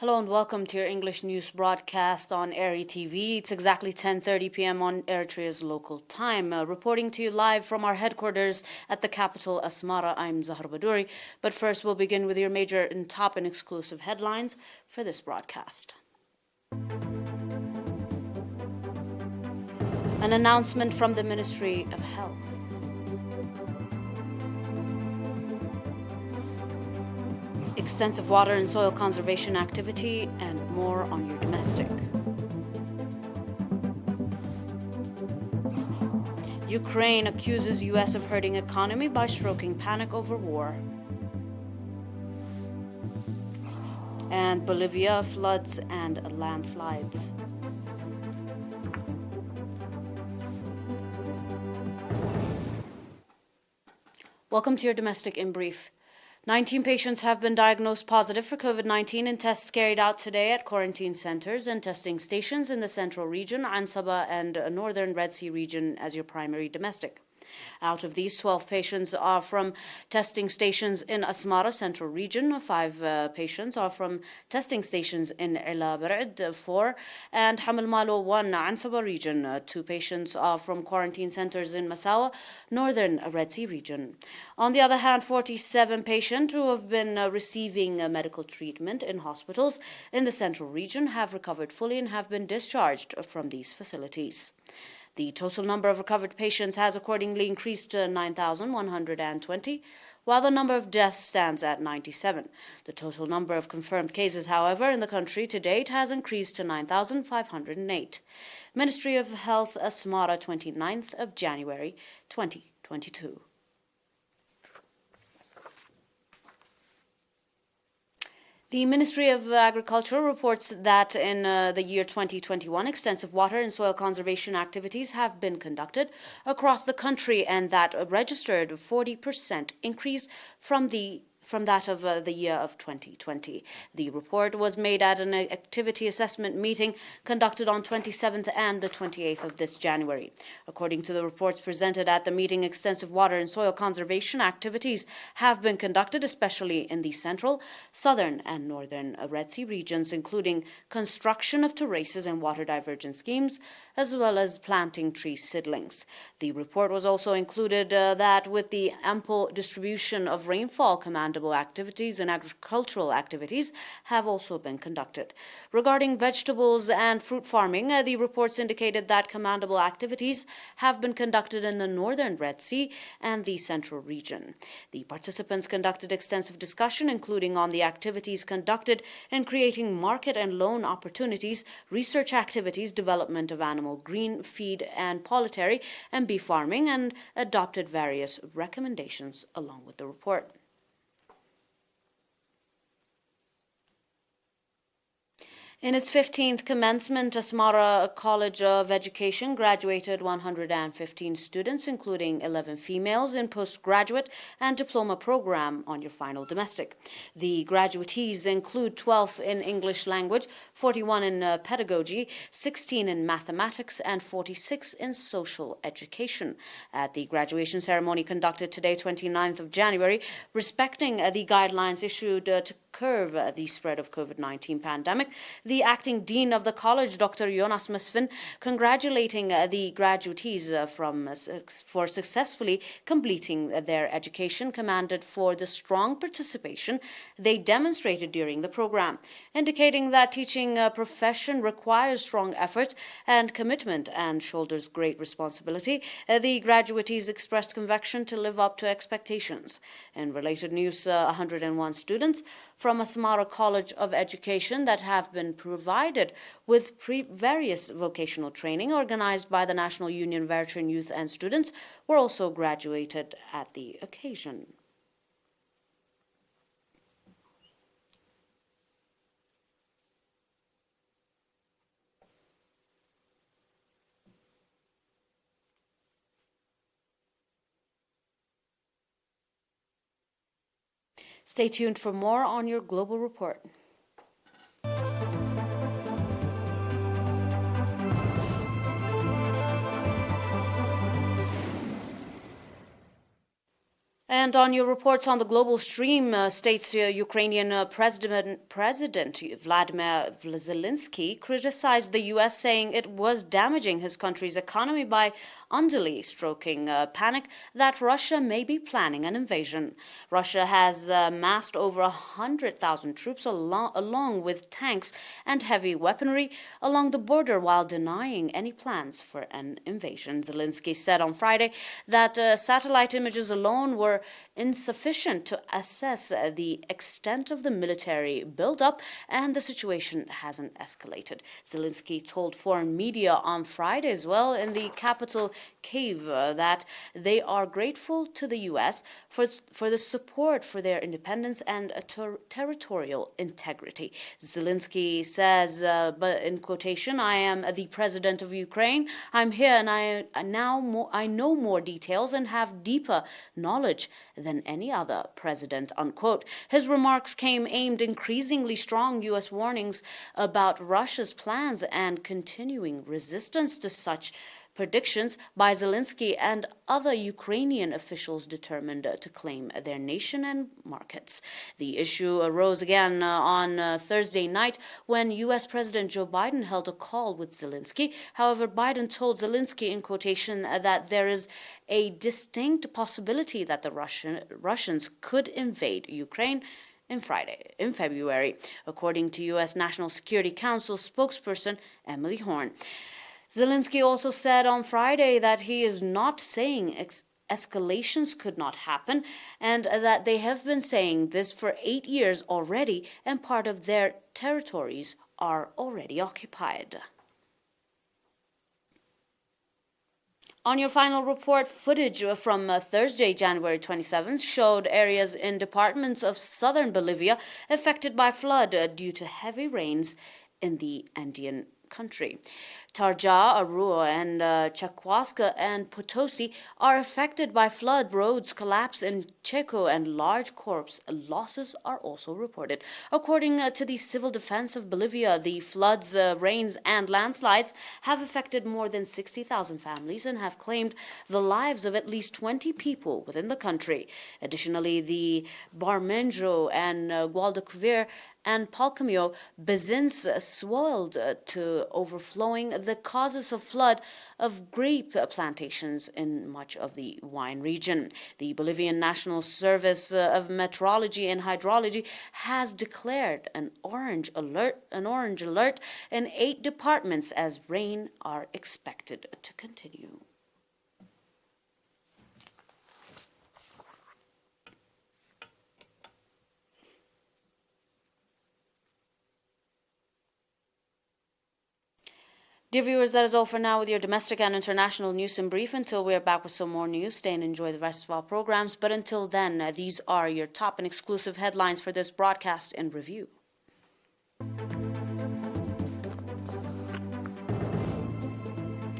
Hello and welcome to your English news broadcast on ERi-TV. It's exactly 10:30 p.m. on Eritrea's local time. Reporting to you live from our headquarters at the capital, Asmara, I'm Zahra Badouri. But first, we'll begin with your major and top and exclusive headlines for this broadcast. An announcement from the Ministry of Health. Extensive water and soil conservation activity, and more on your domestic. Ukraine accuses U.S. of hurting economy by stoking panic over war. And Bolivia floods and landslides. Welcome to your domestic in brief. 19 patients have been diagnosed positive for COVID-19 in tests carried out today at quarantine centers and testing stations in the central region, Ansaba and northern Red Sea region as your primary domestic. Out of these, 12 patients are from testing stations in Asmara Central Region, 5 patients are from testing stations in Ila 4, and Hamel Malo 1, Ansaba Region. 2 patients are from quarantine centers in Massawa, Northern Red Sea Region. On the other hand, 47 patients who have been receiving medical treatment in hospitals in the Central Region have recovered fully and have been discharged from these facilities. The total number of recovered patients has accordingly increased to 9,120, while the number of deaths stands at 97. The total number of confirmed cases, however, in the country to date has increased to 9,508. Ministry of Health, Asmara, 29th of January, 2022. The Ministry of Agriculture reports that in the year 2021, extensive water and soil conservation activities have been conducted across the country and that registered a 40% increase from that of the year of 2020. The report was made at an activity assessment meeting conducted on 27th and the 28th of this January. According to the reports presented at the meeting, extensive water and soil conservation activities have been conducted, especially in the central, southern, and northern Red Sea regions, including construction of terraces and water diversion schemes, as well as planting tree seedlings. The report was also included that with the ample distribution of rainfall, commendable activities and agricultural activities have also been conducted. Regarding vegetables and fruit farming, the reports indicated that commendable activities have been conducted in the northern Red Sea and the central region. The participants conducted extensive discussion, including on the activities conducted in creating market and loan opportunities, research activities, development of animal green feed and poultry and beef farming, and adopted various recommendations along with the report. In its 15th commencement, Asmara College of Education graduated 115 students, including 11 females, in postgraduate and diploma program on your final domestic. The graduatees include 12 in English language, 41 in pedagogy, 16 in mathematics, and 46 in social education. At the graduation ceremony conducted today, 29th of January, respecting the guidelines issued to curb the spread of COVID-19 pandemic, the acting dean of the college, Dr. Jonas Mesfin, congratulating the graduatees for successfully completing their education, commended for the strong participation they demonstrated during the program, indicating that teaching profession requires strong effort and commitment and shoulders great responsibility. The graduatees expressed conviction to live up to expectations. In related news, 101 students from Asmara College of Education that have been provided with various vocational training organized by the National Union of Eritrean Youth and Students were also graduated at the occasion. Stay tuned for more on your global report. And on your reports on the global stream, states Ukrainian President Vladimir Zelensky criticized the U.S., saying it was damaging his country's economy by unduly stoking panic that Russia may be planning an invasion. Russia has massed over 100,000 troops along with tanks and heavy weaponry along the border while denying any plans for an invasion. Zelensky said on Friday that satellite images alone were insufficient to assess the extent of the military buildup, and the situation hasn't escalated. Zelensky told foreign media on Friday as well in the capital Kyiv that they are grateful to the U.S. for the support for their independence and territorial integrity. Zelensky says, but in quotation, "I am the president of Ukraine. I'm here and I know more details and have deeper knowledge than any other president," unquote. His remarks came amid increasingly strong U.S. warnings about Russia's plans and continuing resistance to such predictions by Zelensky and other Ukrainian officials determined to claim their nation and markets. The issue arose again on Thursday night when U.S. President Joe Biden held a call with Zelensky. However, Biden told Zelensky, in quotation, that there is a distinct possibility that the Russians could invade Ukraine in February, according to U.S. National Security Council spokesperson Emily Horn. Zelensky also said on Friday that he is not saying escalations could not happen, and that they have been saying this for 8 years already, and part of their territories are already occupied. On your final report, footage from Thursday, January 27th, showed areas in departments of southern Bolivia affected by flood due to heavy rains in the Andean country. Tarja, Arua, and Chacuasca and Potosi are affected by flood. Roads collapse in Checo and large corpse losses are also reported. According to the Civil Defense of Bolivia, the floods, rains, and landslides have affected more than 60,000 families and have claimed the lives of at least 20 people within the country. Additionally, the Barmenjo and Guadalquivir and Palcomio basins swelled to overflowing, the causes of flood of grape plantations in much of the wine region. The Bolivian National Service of Meteorology and Hydrology has declared an orange alert in 8 departments as rain are expected to continue. Dear viewers, that is all for now with your domestic and international news in brief. Until we are back with some more news, stay and enjoy the rest of our programs. But until then, these are your top and exclusive headlines for this broadcast and review.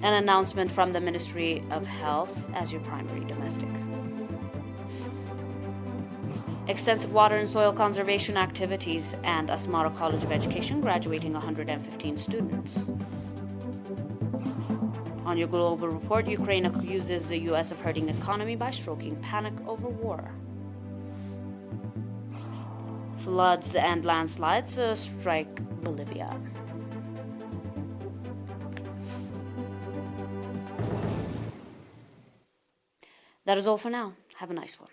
An announcement from the Ministry of Health as your primary domestic. Extensive water and soil conservation activities, and Asmara College of Education graduating 115 students. On your global report, Ukraine accuses the U.S. of hurting economy by stoking panic over war. Floods and landslides strike Bolivia. That is all for now. Have a nice one.